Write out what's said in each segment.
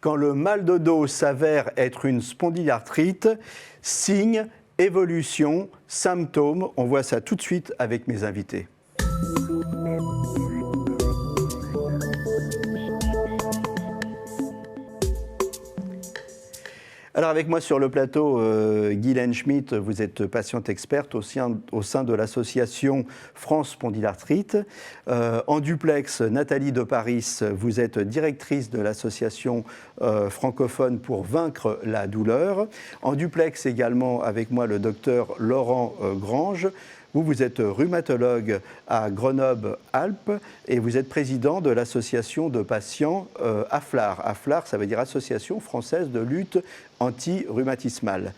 quand le mal de dos s'avère être une spondylarthrite, signe, évolution, symptômes. On voit ça tout de suite avec mes invités. Alors avec moi sur le plateau, Guylaine Schmitt, vous êtes patiente experte au sein de l'association France Spondylarthrite. En duplex, Nathalie de Paris, vous êtes directrice de l'association francophone pour vaincre la douleur. En duplex également avec moi le docteur Laurent Grange. Vous êtes rhumatologue à Grenoble-Alpes et vous êtes président de l'association de patients AFLAR. AFLAR, ça veut dire Association française de lutte anti-rhumatismale.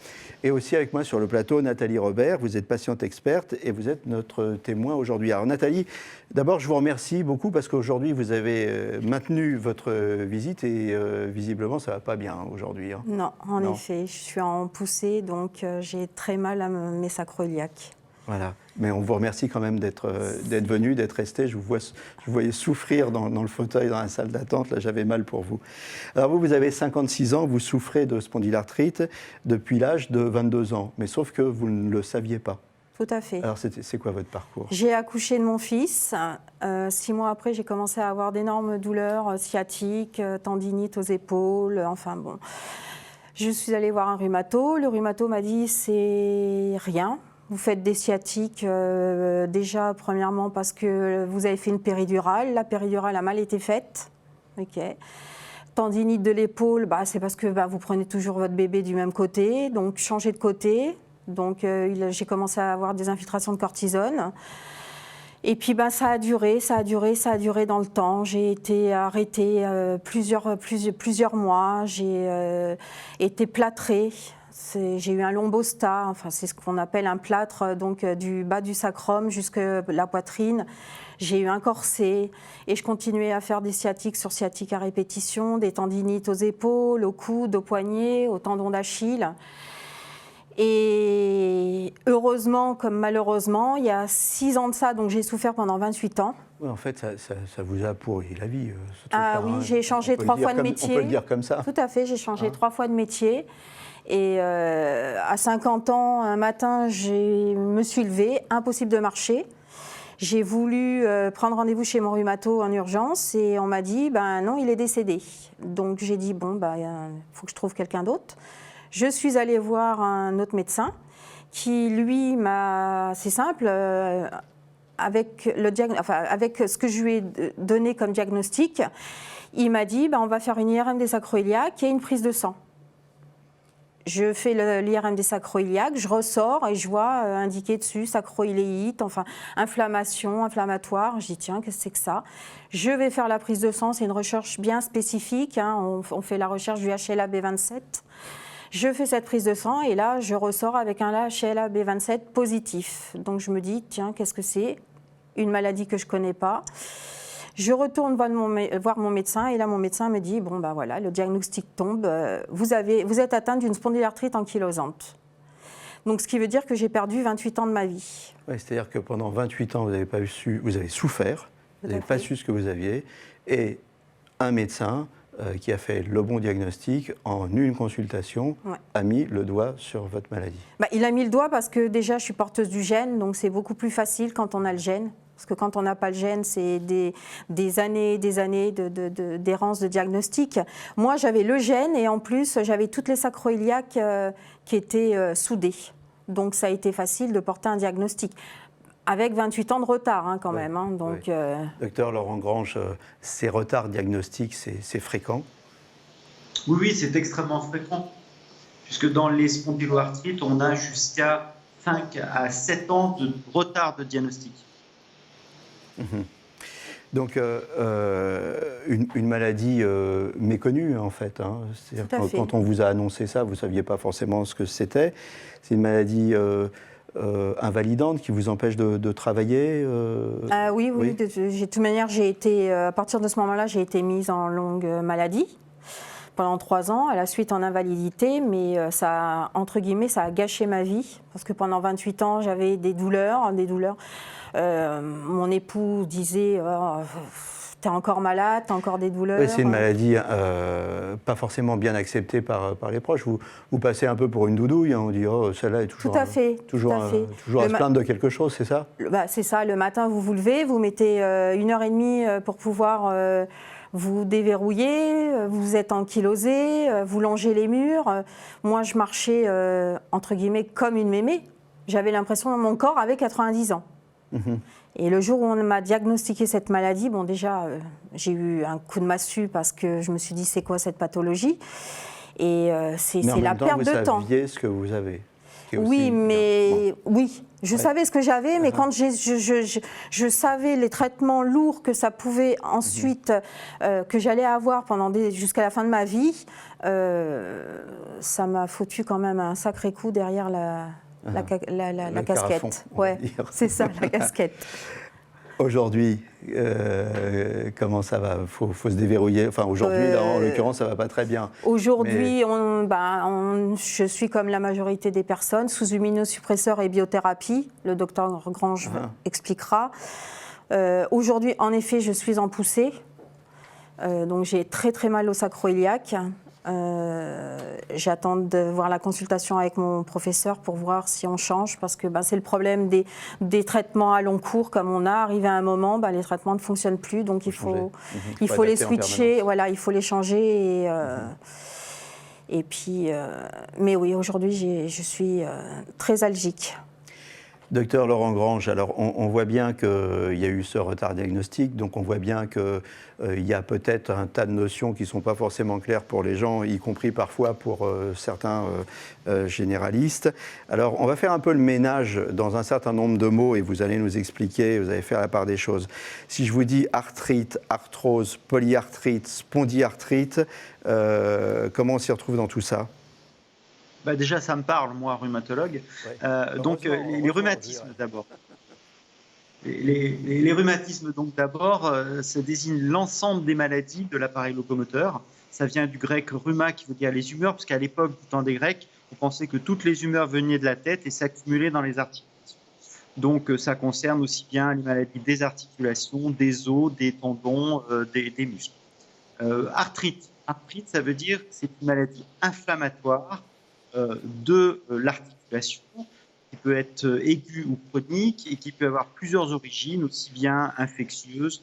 Et aussi avec moi sur le plateau, Nathalie Robert, vous êtes patiente experte et vous êtes notre témoin aujourd'hui. Alors Nathalie, d'abord je vous remercie beaucoup parce qu'aujourd'hui vous avez maintenu votre visite et visiblement ça ne va pas bien aujourd'hui. Hein. Non, en effet, je suis en poussée donc j'ai très mal à mes sacroiliacs. Voilà, mais on vous remercie quand même d'être venu, d'être resté. Je vous voyais souffrir dans le fauteuil, dans la salle d'attente. Là, j'avais mal pour vous. Alors vous avez 56 ans, vous souffrez de spondylarthrite depuis l'âge de 22 ans. Mais sauf que vous ne le saviez pas. Tout à fait. Alors c'est quoi votre parcours? J'ai accouché de mon fils. 6 mois après, j'ai commencé à avoir d'énormes douleurs sciatiques, tendinites aux épaules, enfin bon. Je suis allée voir un rhumato. Le rhumato m'a dit c'est rien. Vous faites des sciatiques déjà, premièrement, parce que vous avez fait une péridurale. La péridurale a mal été faite. Okay. Tendinite de l'épaule, c'est parce que vous prenez toujours votre bébé du même côté. Donc, changez de côté. Donc, j'ai commencé à avoir des infiltrations de cortisone. Et puis, ça a duré dans le temps. J'ai été arrêtée plusieurs mois. J'ai été plâtrée. J'ai eu un lombosta, enfin c'est ce qu'on appelle un plâtre, donc du bas du sacrum jusqu'à la poitrine. J'ai eu un corset et je continuais à faire des sciatiques sur sciatiques à répétition, des tendinites aux épaules, aux coudes, aux poignets, aux tendons d'Achille. Et heureusement, comme malheureusement, il y a 6 ans de ça, donc j'ai souffert pendant 28 ans. Oui, en fait, ça vous a pourri la vie. Oui, j'ai changé 3 fois de métier. On peut le dire comme ça. Tout à fait, j'ai changé 3 fois de métier. Et à 50 ans, un matin, je me suis levée, impossible de marcher. J'ai voulu prendre rendez-vous chez mon rhumato en urgence et on m'a dit, non, il est décédé. Donc j'ai dit, faut que je trouve quelqu'un d'autre. Je suis allée voir un autre médecin qui, lui, c'est simple, avec ce que je lui ai donné comme diagnostic, il m'a dit, on va faire une IRM des sacroiliacs et une prise de sang. Je fais l'IRM des sacroiliacs, je ressors et je vois indiqué dessus sacroiléite, enfin inflammation, inflammatoire. Je dis tiens, qu'est-ce que c'est que ça? Je vais faire la prise de sang, c'est une recherche bien spécifique, hein. On fait la recherche du HLA-B27. Je fais cette prise de sang et là, je ressors avec un HLA-B27 positif. Donc je me dis tiens, qu'est-ce que c'est? Une maladie que je ne connais pas. Je retourne voir mon médecin et là, mon médecin me dit, voilà, le diagnostic tombe, vous êtes atteinte d'une spondylarthrite ankylosante. Donc, ce qui veut dire que j'ai perdu 28 ans de ma vie. Ouais, c'est-à-dire que pendant 28 ans, vous avez souffert, vous n'avez pas su ce que vous aviez, et un médecin qui a fait le bon diagnostic en une consultation a mis le doigt sur votre maladie. Il a mis le doigt parce que déjà, je suis porteuse du gène, donc c'est beaucoup plus facile quand on a le gène. Parce que quand on n'a pas le gène, c'est des années d'errance de diagnostic. Moi, j'avais le gène et en plus, j'avais toutes les sacroiliacs qui étaient soudées. Donc, ça a été facile de porter un diagnostic. Avec 28 ans de retard, quand même. Hein, donc, Docteur Laurent Grange, ces retards diagnostiques, c'est fréquent? Oui, c'est extrêmement fréquent. Puisque dans les spondyloarthrites, on a jusqu'à 5 à 7 ans de retard de diagnostic. Donc, une maladie méconnue, en fait. Hein. C'est-à-dire quand on vous a annoncé ça, vous ne saviez pas forcément ce que c'était. C'est une maladie invalidante qui vous empêche de travailler Oui. De toute manière, à partir de ce moment-là, j'ai été mise en longue maladie pendant 3 ans, à la suite en invalidité, mais ça, entre guillemets, ça a gâché ma vie, parce que pendant 28 ans, j'avais des douleurs. Mon époux disait t'es encore malade, t'as encore des douleurs. Oui, c'est une maladie pas forcément bien acceptée par les proches. Vous passez un peu pour une doudouille, hein, on dit oh celle-là est toujours, Tout à fait. toujours à se plaindre de quelque chose, c'est ça? C'est ça, le matin vous vous levez, vous mettez 1h30 pour pouvoir vous déverrouiller, vous êtes ankylosé, vous longez les murs. Moi je marchais entre guillemets comme une mémé. J'avais l'impression que mon corps avait 90 ans. Et le jour où on m'a diagnostiqué cette maladie, bon déjà j'ai eu un coup de massue parce que je me suis dit c'est quoi cette pathologie? Et c'est la perte de temps. Vous saviez ce que vous avez. Oui, mais oui, je savais ce que j'avais, mais quand je savais les traitements lourds que ça pouvait ensuite, que j'allais avoir jusqu'à la fin de ma vie, ça m'a foutu quand même un sacré coup derrière la casquette. Ouais, c'est ça, la casquette. Aujourd'hui, comment ça va? Faut se déverrouiller. Enfin, aujourd'hui, là, en l'occurrence, ça va pas très bien. Aujourd'hui, je suis comme la majorité des personnes, sous immunosuppresseurs et biothérapie. Le docteur Grange expliquera. Aujourd'hui, en effet, je suis en poussée. Donc, j'ai très très mal au sacro-iliaque. J'attends de voir la consultation avec mon professeur pour voir si on change, parce que c'est le problème des traitements à long cours comme on a. Arrivé à un moment, les traitements ne fonctionnent plus, donc il faut les switcher, voilà, il faut les changer. Et puis, mais oui, aujourd'hui, je suis très algique. Docteur Laurent Grange, alors on voit bien qu'il y a eu ce retard diagnostique, donc on voit bien qu'il y a peut-être un tas de notions qui ne sont pas forcément claires pour les gens, y compris parfois pour certains généralistes. Alors on va faire un peu le ménage dans un certain nombre de mots et vous allez nous expliquer, vous allez faire la part des choses. Si je vous dis arthrite, arthrose, polyarthrite, spondyarthrite, comment on s'y retrouve dans tout ça? Déjà, ça me parle, moi, rhumatologue. Ouais. Donc, les rhumatismes d'abord. Les rhumatismes, donc, d'abord, ça désigne l'ensemble des maladies de l'appareil locomoteur. Ça vient du grec rhuma, qui veut dire les humeurs, parce qu'à l'époque, du temps des Grecs, on pensait que toutes les humeurs venaient de la tête et s'accumulaient dans les articulations. Donc, ça concerne aussi bien les maladies des articulations, des os, des tendons, des muscles. Arthrite, ça veut dire que c'est une maladie inflammatoire de l'articulation, qui peut être aiguë ou chronique et qui peut avoir plusieurs origines, aussi bien infectieuses,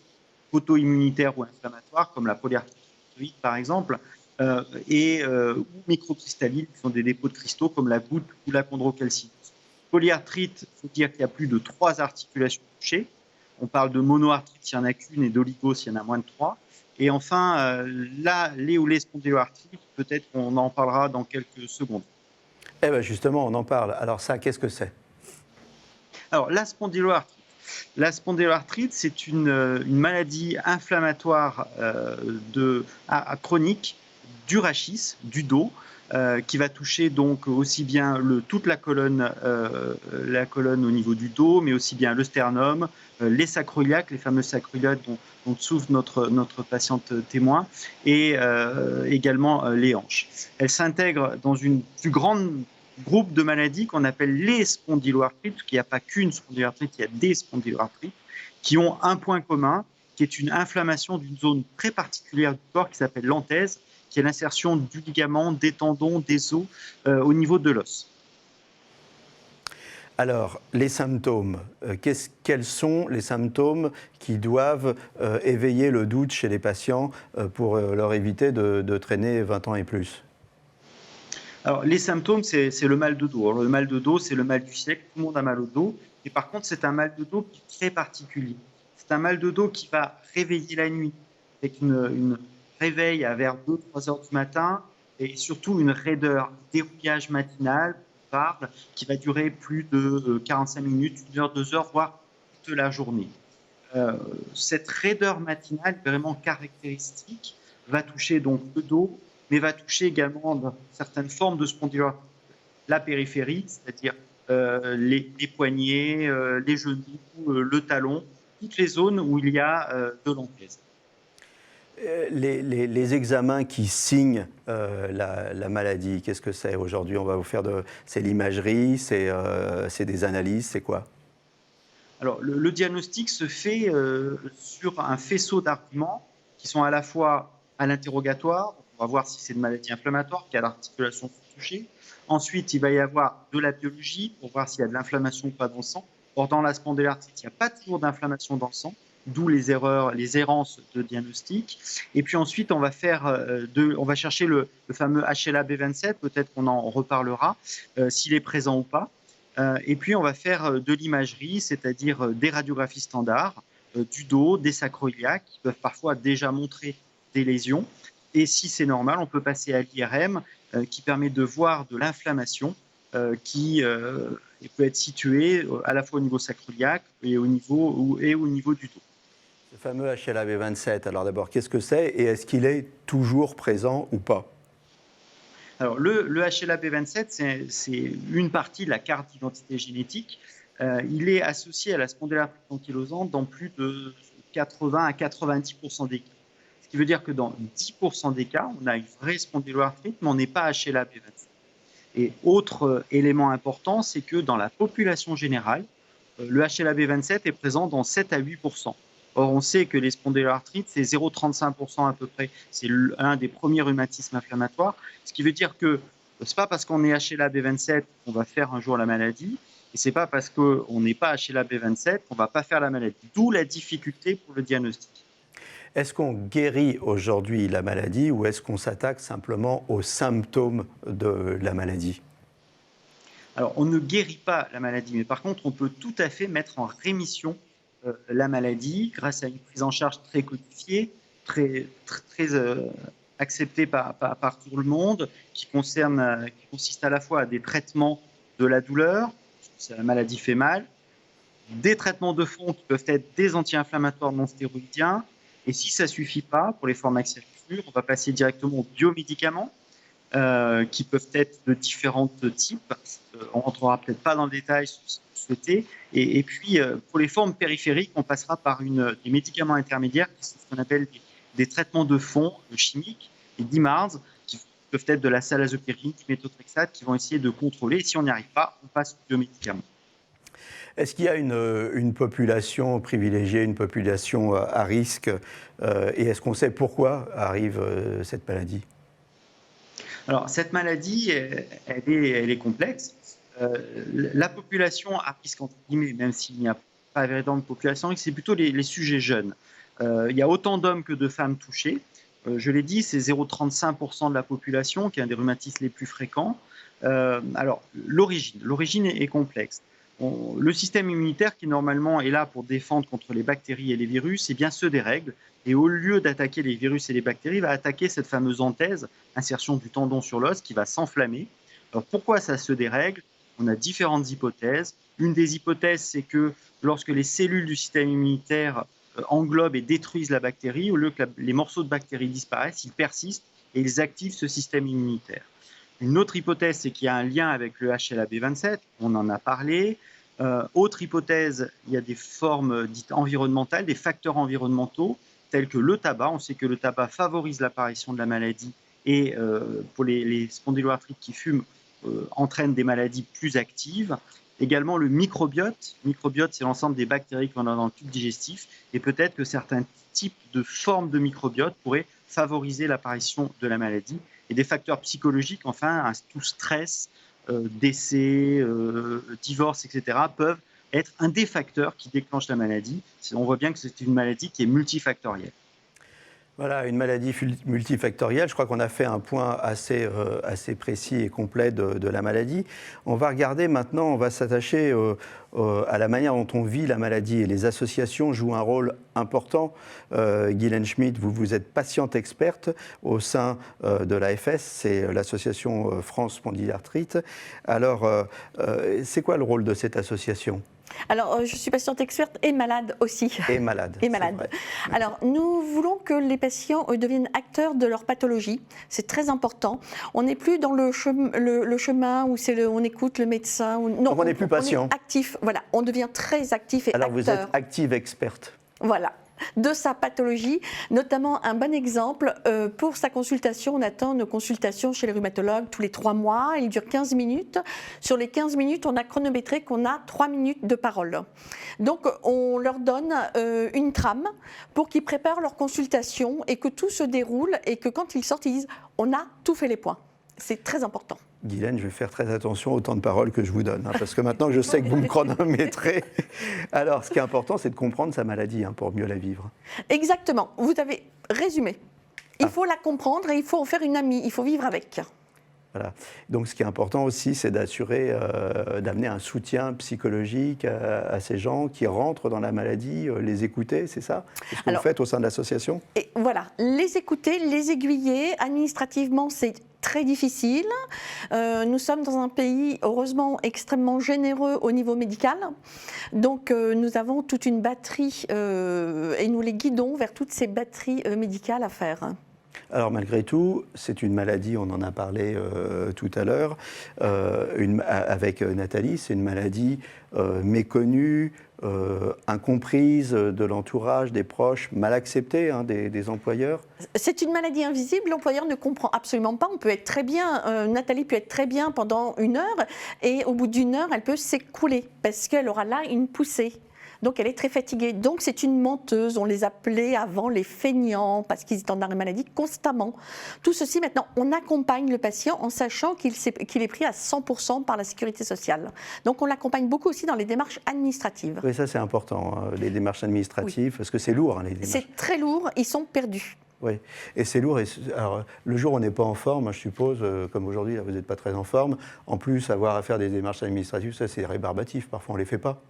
auto-immunitaires ou inflammatoires, comme la polyarthrite par exemple, ou microcristalline, qui sont des dépôts de cristaux comme la goutte ou la chondrocalcinose. Polyarthrite, il faut dire qu'il y a plus de 3 articulations touchées. On parle de monoarthrite s'il n'y en a qu'une et d'oligos s'il y en a moins de 3. Et enfin, les ou les spondyloarthrites, peut-être qu'on en parlera dans quelques secondes. Eh bien justement, on en parle. Alors ça, qu'est-ce que c'est? Alors la spondyloarthrite, c'est une maladie inflammatoire chronique du rachis, du dos, qui va toucher donc aussi bien toute la colonne au niveau du dos, mais aussi bien le sternum, les sacroiliaques, les fameux sacroiliaques dont souffre notre patiente témoin, et également les hanches. Elle s'intègre dans une plus grande groupe de maladies qu'on appelle les spondyloarthrites, parce qu'il n'y a pas qu'une spondyloarthrite, il y a des spondyloarthrites, qui ont un point commun, qui est une inflammation d'une zone très particulière du corps qui s'appelle l'anthèse, qui est l'insertion du ligament, des tendons, des os au niveau de l'os. Alors, les symptômes, quels sont les symptômes qui doivent éveiller le doute chez les patients pour leur éviter de traîner 20 ans et plus? Alors, les symptômes, c'est le mal de dos. Alors, le mal de dos, c'est le mal du siècle. Tout le monde a mal au dos. Et par contre, c'est un mal de dos qui est très particulier. C'est un mal de dos qui va réveiller la nuit, avec une réveil vers 2-3 heures du matin, et surtout une raideur, dérouillage matinal, qui va durer plus de 45 minutes, 1 heure, 2 heures, voire toute la journée. Cette raideur matinale, vraiment caractéristique, va toucher donc le dos, mais va toucher également certaines formes de spondyloarthrite. La périphérie, c'est-à-dire les poignets, les genoux, le talon, toutes les zones où il y a de l'anthèse. Les examens qui signent la maladie, qu'est-ce que c'est aujourd'hui? On va vous faire c'est l'imagerie, c'est des analyses, c'est quoi? Alors, le diagnostic se fait sur un faisceau d'arguments qui sont à la fois à l'interrogatoire. On va voir si c'est une maladie inflammatoire, quelle articulation sont touchées. Ensuite, il va y avoir de la biologie pour voir s'il y a de l'inflammation ou pas dans le sang. Or, dans la spondylarthrite, il n'y a pas toujours d'inflammation dans le sang, d'où les errances de diagnostic. Et puis ensuite, on va chercher le fameux HLA-B27, peut-être qu'on en reparlera, s'il est présent ou pas. Et puis, on va faire de l'imagerie, c'est-à-dire des radiographies standards, du dos, des sacroiliacs, qui peuvent parfois déjà montrer des lésions. Et si c'est normal, on peut passer à l'IRM, qui permet de voir de l'inflammation qui peut être située à la fois au niveau sacroiliac et au niveau du dos. Ce fameux HLA-B27, alors d'abord, qu'est-ce que c'est et est-ce qu'il est toujours présent ou pas? Alors, le HLA-B27, c'est une partie de la carte d'identité génétique. Il est associé à la spondylarthrite ankylosante dans plus de 80 à 90% des cas. Ce qui veut dire que dans 10% des cas, on a une vraie spondyloarthrite, mais on n'est pas HLA-B27. Et autre élément important, c'est que dans la population générale, le HLA-B27 est présent dans 7 à 8%. Or, on sait que les spondyloarthrites, c'est 0,35% à peu près. C'est un des premiers rhumatismes inflammatoires. Ce qui veut dire que ce n'est pas parce qu'on est HLA-B27 qu'on va faire un jour la maladie. Et ce n'est pas parce qu'on n'est pas HLA-B27 qu'on ne va pas faire la maladie. D'où la difficulté pour le diagnostic. Est-ce qu'on guérit aujourd'hui la maladie ou est-ce qu'on s'attaque simplement aux symptômes de la maladie? Alors, on ne guérit pas la maladie, mais par contre, on peut tout à fait mettre en rémission la maladie grâce à une prise en charge très codifiée, très acceptée par tout le monde, qui consiste à la fois à des traitements de la douleur, si la maladie fait mal, des traitements de fond qui peuvent être des anti-inflammatoires non stéroïdiens, et si ça ne suffit pas, pour les formes accélérées, on va passer directement aux biomédicaments, qui peuvent être de différents types. On ne rentrera peut-être pas dans le détail si vous souhaitez. Et puis, pour les formes périphériques, on passera par des médicaments intermédiaires, qui sont ce qu'on appelle des traitements de fond chimiques, les DMARDs, qui peuvent être de la salazopyrine, du méthotrexate, qui vont essayer de contrôler. Et si on n'y arrive pas, on passe aux biomédicaments. Est-ce qu'il y a une population privilégiée, une population à risque et est-ce qu'on sait pourquoi arrive cette maladie? Alors, cette maladie, elle est complexe. La population à risque, entre guillemets, même s'il n'y a pas véritablement de population, c'est plutôt les sujets jeunes. Il y a autant d'hommes que de femmes touchés. Je l'ai dit, c'est 0,35% de la population, qui est un des rhumatismes les plus fréquents. Alors, l'origine est complexe. Le système immunitaire, qui normalement est là pour défendre contre les bactéries et les virus, eh bien, se dérègle. Et au lieu d'attaquer les virus et les bactéries, il va attaquer cette fameuse anthèse, insertion du tendon sur l'os, qui va s'enflammer. Alors, pourquoi ça se dérègle? On a différentes hypothèses. Une des hypothèses, c'est que lorsque les cellules du système immunitaire englobent et détruisent la bactérie, au lieu que les morceaux de bactéries disparaissent, ils persistent et ils activent ce système immunitaire. Une autre hypothèse, c'est qu'il y a un lien avec le HLA-B27, on en a parlé. Autre hypothèse, il y a des formes dites environnementales, des facteurs environnementaux, tels que le tabac. On sait que le tabac favorise l'apparition de la maladie et pour les spondyloarthrites qui fument, entraîne des maladies plus actives. Également le microbiote. Le microbiote, c'est l'ensemble des bactéries qu'on a dans le tube digestif et peut-être que certains types de formes de microbiote pourraient favoriser l'apparition de la maladie. Et des facteurs psychologiques, enfin, tout stress, décès, divorce, etc., peuvent être un des facteurs qui déclenchent la maladie. On voit bien que c'est une maladie qui est multifactorielle. Voilà, une maladie multifactorielle. Je crois qu'on a fait un point assez précis et complet de la maladie. On va regarder maintenant, on va s'attacher à la manière dont on vit la maladie. Et les associations jouent un rôle important. Guylaine Schmitt, vous êtes patiente experte au sein de l'AFS, c'est l'association France Spondylarthrite. Alors, c'est quoi le rôle de cette association ? Alors, je suis patiente experte et malade aussi. Et malade. Et malade. Alors, nous voulons que les patients deviennent acteurs de leur pathologie. C'est très important. On n'est plus dans le chemin où on écoute le médecin. Non, on n'est plus patient. On est actif. Voilà, on devient très actif et alors, acteur. Alors, vous êtes active experte. Voilà. de sa pathologie. Notamment, un bon exemple, pour sa consultation, on attend nos consultations chez les rhumatologues tous les 3 mois. Il dure 15 minutes. Sur les 15 minutes, on a chronométré qu'on a 3 minutes de parole. Donc, on leur donne une trame pour qu'ils préparent leur consultation et que tout se déroule et que quand ils sortent, ils disent « on a tout fait les points ». C'est très important. Guylaine, je vais faire très attention au temps de parole que je vous donne, parce que maintenant que je sais que vous me chronométrez. Alors, ce qui est important, c'est de comprendre sa maladie pour mieux la vivre. Exactement, vous avez résumé. Il faut la comprendre et il faut en faire une amie, il faut vivre avec. Voilà. Donc, ce qui est important aussi, c'est d'assurer, d'amener un soutien psychologique à ces gens qui rentrent dans la maladie, les écouter, c'est ça? C'est ce que vous faites au sein de l'association? Et voilà, les écouter, les aiguiller. Administrativement, c'est très difficile. Nous sommes dans un pays, heureusement, extrêmement généreux au niveau médical. Donc, nous avons toute une batterie et nous les guidons vers toutes ces batteries médicales à faire. Alors malgré tout, c'est une maladie, on en a parlé tout à l'heure, avec Nathalie, c'est une maladie méconnue, incomprise de l'entourage, des proches, mal acceptée des employeurs. C'est une maladie invisible, l'employeur ne comprend absolument pas. On peut être très bien, Nathalie peut être très bien pendant 1 heure et au bout d'1 heure, elle peut s'écrouler parce qu'elle aura là une poussée. Donc elle est très fatiguée. Donc c'est une menteuse. On les appelait avant les feignants parce qu'ils étaient en arrêt maladie constamment. Tout ceci, maintenant, on accompagne le patient en sachant qu'il est pris à 100% par la sécurité sociale. Donc on l'accompagne beaucoup aussi dans les démarches administratives. Oui, ça c'est important, les démarches administratives, parce que c'est lourd, les démarches. C'est très lourd, ils sont perdus. Oui, et c'est lourd. Alors, le jour où on n'est pas en forme, je suppose, comme aujourd'hui, là, vous n'êtes pas très en forme, en plus, avoir à faire des démarches administratives, ça c'est rébarbatif. Parfois, on ne les fait pas.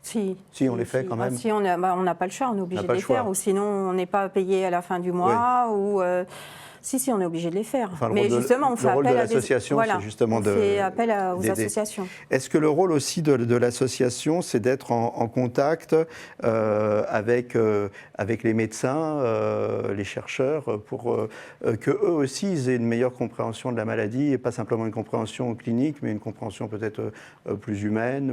Si, on les fait quand même. Si, on n'a pas le choix, on est obligé de les faire, ou sinon on n'est pas payé à la fin du mois, ou si, on est obligé de les faire. Enfin, mais justement, on fait appel à l'association, c'est justement fait appel aux associations. Est-ce que le rôle aussi de l'association, c'est d'être en contact avec les médecins, les chercheurs, pour qu'eux aussi ils aient une meilleure compréhension de la maladie, et pas simplement une compréhension clinique, mais une compréhension peut-être plus humaine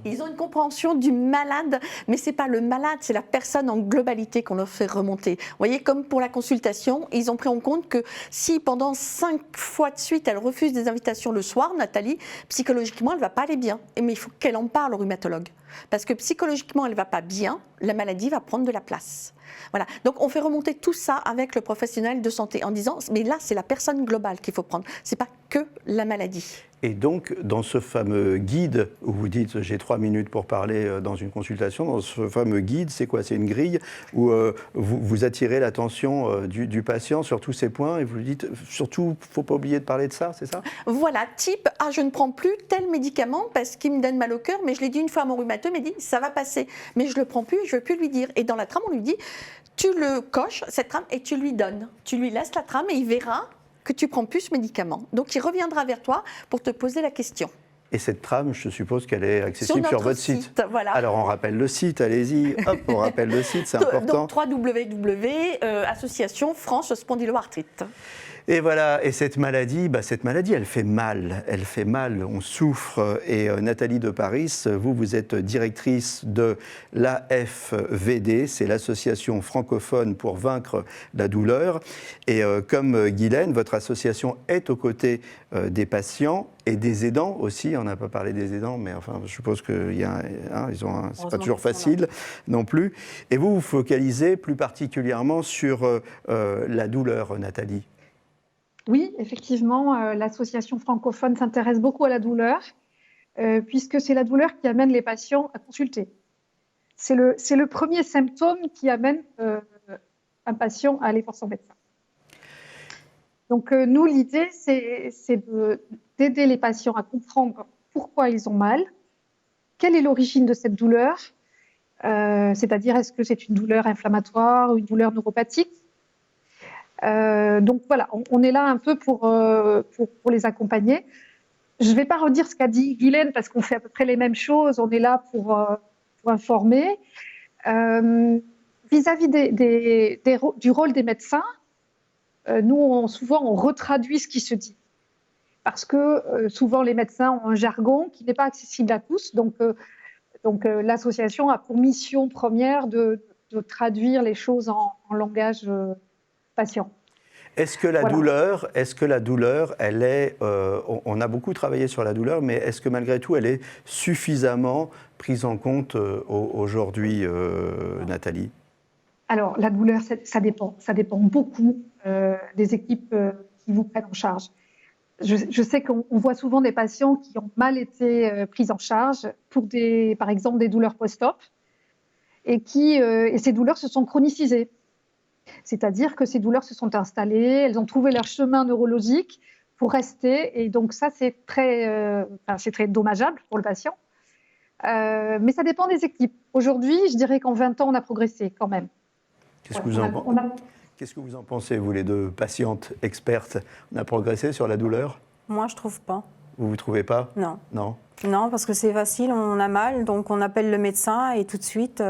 Ils ont une compréhension du malade, mais ce n'est pas le malade, c'est la personne en globalité qu'on leur fait remonter. Vous voyez, comme pour la consultation, ils ont pris en compte que si pendant 5 fois de suite, elle refuse des invitations le soir, Nathalie, psychologiquement, elle ne va pas aller bien. Mais il faut qu'elle en parle au rhumatologue. Parce que psychologiquement, elle ne va pas bien, la maladie va prendre de la place. Voilà. Donc on fait remonter tout ça avec le professionnel de santé en disant, mais là, c'est la personne globale qu'il faut prendre. Ce n'est pas que la maladie. Et donc, dans ce fameux guide, où vous dites « j'ai 3 minutes pour parler dans une consultation », dans ce fameux guide, c'est quoi? C'est une grille où vous attirez l'attention du patient sur tous ces points et vous lui dites « surtout, il ne faut pas oublier de parler de ça », c'est ça? Voilà, type « ah, je ne prends plus tel médicament parce qu'il me donne mal au cœur, mais je l'ai dit une fois à mon rhumatologue, il m'a dit « ça va passer, mais je ne le prends plus, je ne veux plus lui dire ». Et dans la trame, on lui dit « tu le coches, cette trame, et tu lui donnes. Tu lui laisses la trame et il verra que tu prends plus ce médicament. Donc, il reviendra vers toi pour te poser la question. » Et cette trame, je suppose qu'elle est accessible sur votre site. Voilà. Alors, on rappelle le site, allez-y. Hop, on rappelle le site, c'est important. Donc, www.association France Spondyloarthrite. Et voilà, et cette maladie, elle fait mal, on souffre. Et Nathalie de Paris, vous êtes directrice de l'AFVD, c'est l'Association francophone pour vaincre la douleur. Et comme Guylaine, votre association est aux côtés des patients et des aidants aussi. On n'a pas parlé des aidants, mais enfin, je suppose que c'est pas toujours facile non plus. Et vous vous focalisez plus particulièrement sur la douleur, Nathalie. Oui, effectivement, l'association francophone s'intéresse beaucoup à la douleur, puisque c'est la douleur qui amène les patients à consulter. C'est le premier symptôme qui amène un patient à aller voir son médecin. Donc nous, l'idée, c'est d'aider les patients à comprendre pourquoi ils ont mal, quelle est l'origine de cette douleur, c'est-à-dire est-ce que c'est une douleur inflammatoire ou une douleur neuropathique. Donc voilà, on est là un peu pour les accompagner. Je ne vais pas redire ce qu'a dit Guylaine parce qu'on fait à peu près les mêmes choses. On est là pour informer. Vis-à-vis du rôle des médecins, nous, souvent, on retraduit ce qui se dit. Parce que souvent, les médecins ont un jargon qui n'est pas accessible à tous. Donc l'association a pour mission première de de traduire les choses en langage patient. Est-ce que la douleur, elle est, on a beaucoup travaillé sur la douleur, mais est-ce que malgré tout, elle est suffisamment prise en compte aujourd'hui, Nathalie? Alors, la douleur, ça dépend beaucoup des équipes qui vous prennent en charge. Je sais qu'on voit souvent des patients qui ont mal été pris en charge pour par exemple des douleurs post-op et ces douleurs se sont chronicisées. C'est-à-dire que ces douleurs se sont installées, elles ont trouvé leur chemin neurologique pour rester, et donc ça c'est très dommageable pour le patient. Mais ça dépend des équipes. Aujourd'hui, je dirais qu'en 20 ans, on a progressé quand même. Qu'est-ce que vous en pensez, vous les deux patientes expertes? On a progressé sur la douleur? Moi, je trouve pas. Vous ne trouvez pas? Non. Non. Non, parce que c'est facile, on a mal, donc on appelle le médecin et tout de suite,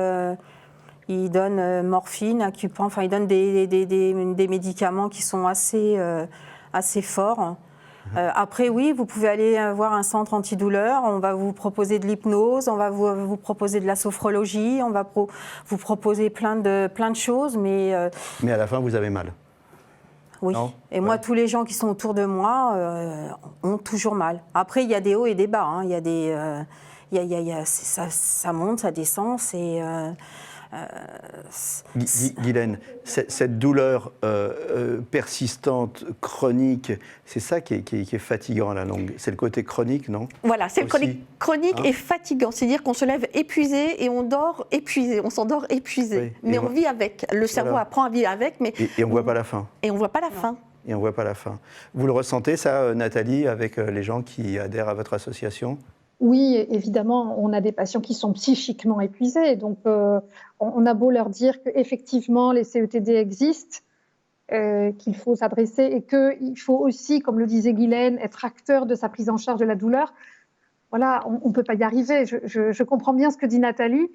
il donne morphine, Acupant, enfin il donne des médicaments qui sont assez forts. Après, oui, vous pouvez aller voir un centre antidouleur, on va vous proposer de l'hypnose, on va vous proposer de la sophrologie, on va vous proposer plein de choses, mais... Mais à la fin, vous avez mal? Oui, non? Et moi, tous les gens qui sont autour de moi ont toujours mal. Après, il y a des hauts et des bas, hein. Il y a des... ça monte, ça descend, c'est... Guylaine, cette douleur persistante, chronique, c'est ça qui est fatigant à la longue. C'est le côté chronique, non? Voilà, c'est le chronique et fatigant. C'est-à-dire qu'on se lève épuisé et on dort épuisé. On s'endort épuisé. Oui, mais on vit avec. Le cerveau apprend à vivre avec. Mais et on ne voit pas la fin. Et on ne voit pas la fin. Et on ne voit pas la fin. Vous le ressentez, ça, Nathalie, avec les gens qui adhèrent à votre association? Oui, évidemment, on a des patients qui sont psychiquement épuisés. Donc, on a beau leur dire qu'effectivement, les CETD existent, qu'il faut s'adresser et qu'il faut aussi, comme le disait Guylaine, être acteur de sa prise en charge de la douleur. Voilà, on ne peut pas y arriver. Je comprends bien ce que dit Nathalie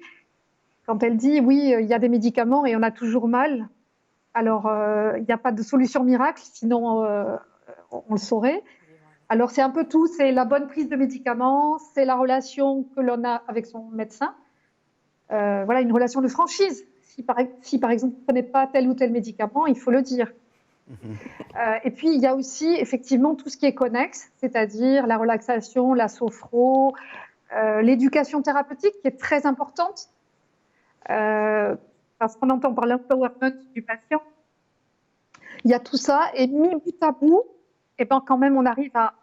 quand elle dit « oui, il y a des médicaments et on a toujours mal ». Alors, il n'y a pas de solution miracle, sinon on le saurait. Alors, c'est un peu tout, c'est la bonne prise de médicaments, c'est la relation que l'on a avec son médecin. Voilà, une relation de franchise. Si par exemple, vous ne prenez pas tel ou tel médicament, il faut le dire. Et puis, il y a aussi effectivement tout ce qui est connexe, c'est-à-dire la relaxation, la sophro, l'éducation thérapeutique qui est très importante, parce qu'on entend par l'empowerment du patient. Il y a tout ça, et mis bout à bout, et ben quand même, on arrive à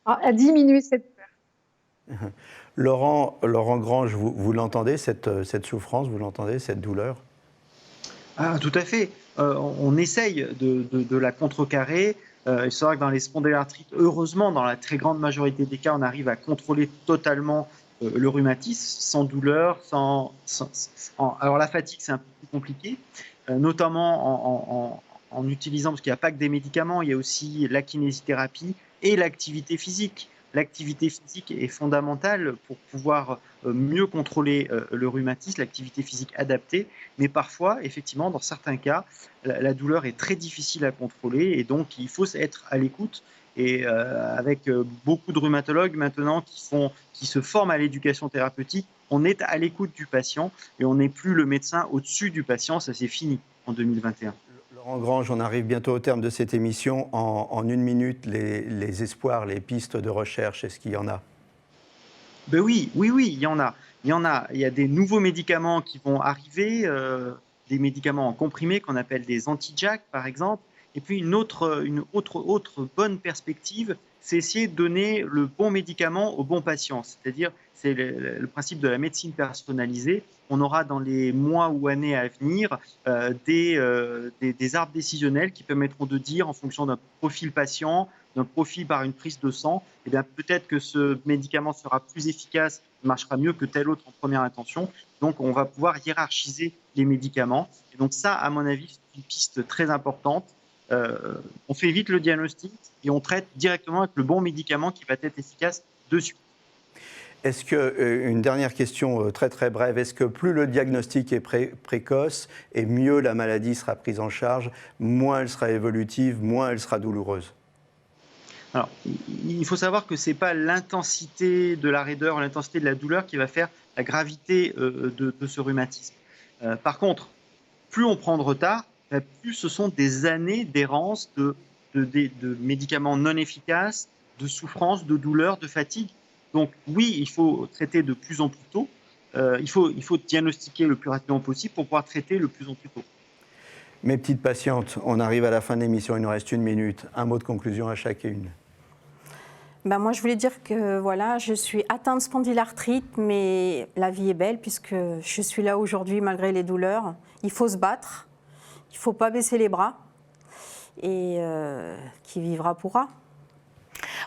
à diminuer cette peur. Laurent Grange, vous l'entendez, cette souffrance, vous l'entendez, cette douleur? Ah, tout à fait. On essaye de la contrecarrer. Il sera que dans les spondylarthrites, heureusement, dans la très grande majorité des cas, on arrive à contrôler totalement le rhumatisme, sans douleur, Alors la fatigue, c'est un peu plus compliqué, notamment en utilisant, parce qu'il n'y a pas que des médicaments, il y a aussi la kinésithérapie et l'activité physique. L'activité physique est fondamentale pour pouvoir mieux contrôler le rhumatisme, l'activité physique adaptée, mais parfois, effectivement, dans certains cas, la douleur est très difficile à contrôler et donc il faut être à l'écoute. Et avec beaucoup de rhumatologues maintenant qui se forment à l'éducation thérapeutique, on est à l'écoute du patient et on n'est plus le médecin au-dessus du patient, ça c'est fini en 2021. Laurent Grange, on arrive bientôt au terme de cette émission. En une minute, les espoirs, les pistes de recherche, est-ce qu'il y en a? Ben oui, il y en a. Il y a des nouveaux médicaments qui vont arriver, des médicaments en comprimé qu'on appelle des anti-JAK par exemple. Et puis une autre bonne perspective, c'est essayer de donner le bon médicament au bon patient. C'est-à-dire, c'est le principe de la médecine personnalisée. On aura dans les mois ou années à venir des arbres décisionnels qui permettront de dire, en fonction d'un profil patient, d'un profil par une prise de sang, eh bien, peut-être que ce médicament sera plus efficace, marchera mieux que tel autre en première intention. Donc, on va pouvoir hiérarchiser les médicaments. Et donc ça, à mon avis, c'est une piste très importante. On fait vite le diagnostic et on traite directement avec le bon médicament qui va être efficace dessus. Est-ce que, une dernière question très très brève, est-ce que plus le diagnostic est précoce et mieux la maladie sera prise en charge, moins elle sera évolutive, moins elle sera douloureuse? Alors, il faut savoir que ce n'est pas l'intensité de la raideur, l'intensité de la douleur qui va faire la gravité de ce rhumatisme. Par contre, plus on prend de retard, plus ce sont des années d'errance de médicaments non efficaces, de souffrance, de douleur, de fatigue. Donc oui, il faut traiter de plus en plus tôt. Il faut diagnostiquer le plus rapidement possible pour pouvoir traiter le plus en plus tôt. Mes petites patientes, on arrive à la fin de l'émission, il nous reste 1 minute. Un mot de conclusion à chacune. Ben moi, je voulais dire que voilà, je suis atteinte de spondylarthrite, mais la vie est belle puisque je suis là aujourd'hui malgré les douleurs. Il faut se battre, il ne faut pas baisser les bras et qui vivra pourra.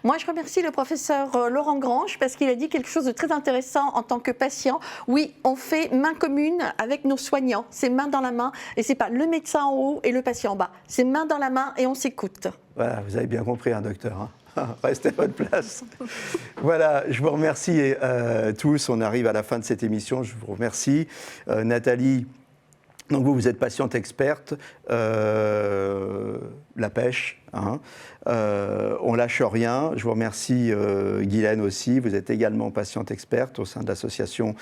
Moi, je remercie le professeur Laurent Grange parce qu'il a dit quelque chose de très intéressant en tant que patient. Oui, on fait main commune avec nos soignants. C'est main dans la main et c'est pas le médecin en haut et le patient en bas. C'est main dans la main et on s'écoute. Voilà, vous avez bien compris, docteur. Restez à votre place. Voilà, je vous remercie tous. On arrive à la fin de cette émission. Je vous remercie. Nathalie, donc vous êtes patiente experte, la pêche, on lâche rien. Je vous remercie Guylaine aussi, vous êtes également patiente experte au sein de l'association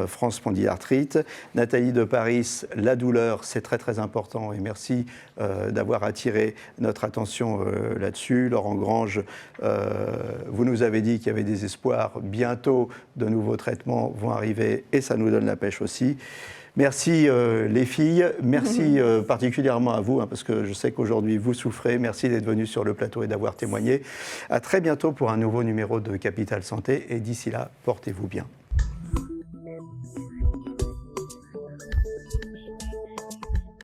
France Spondylarthrite. Nathalie de Paris, la douleur, c'est très très important et merci d'avoir attiré notre attention là-dessus. Laurent Grange, vous nous avez dit qu'il y avait des espoirs, bientôt de nouveaux traitements vont arriver et ça nous donne la pêche aussi. Merci les filles, merci particulièrement à vous, parce que je sais qu'aujourd'hui vous souffrez. Merci d'être venus sur le plateau et d'avoir témoigné. À très bientôt pour un nouveau numéro de Capital Santé et d'ici là, portez-vous bien.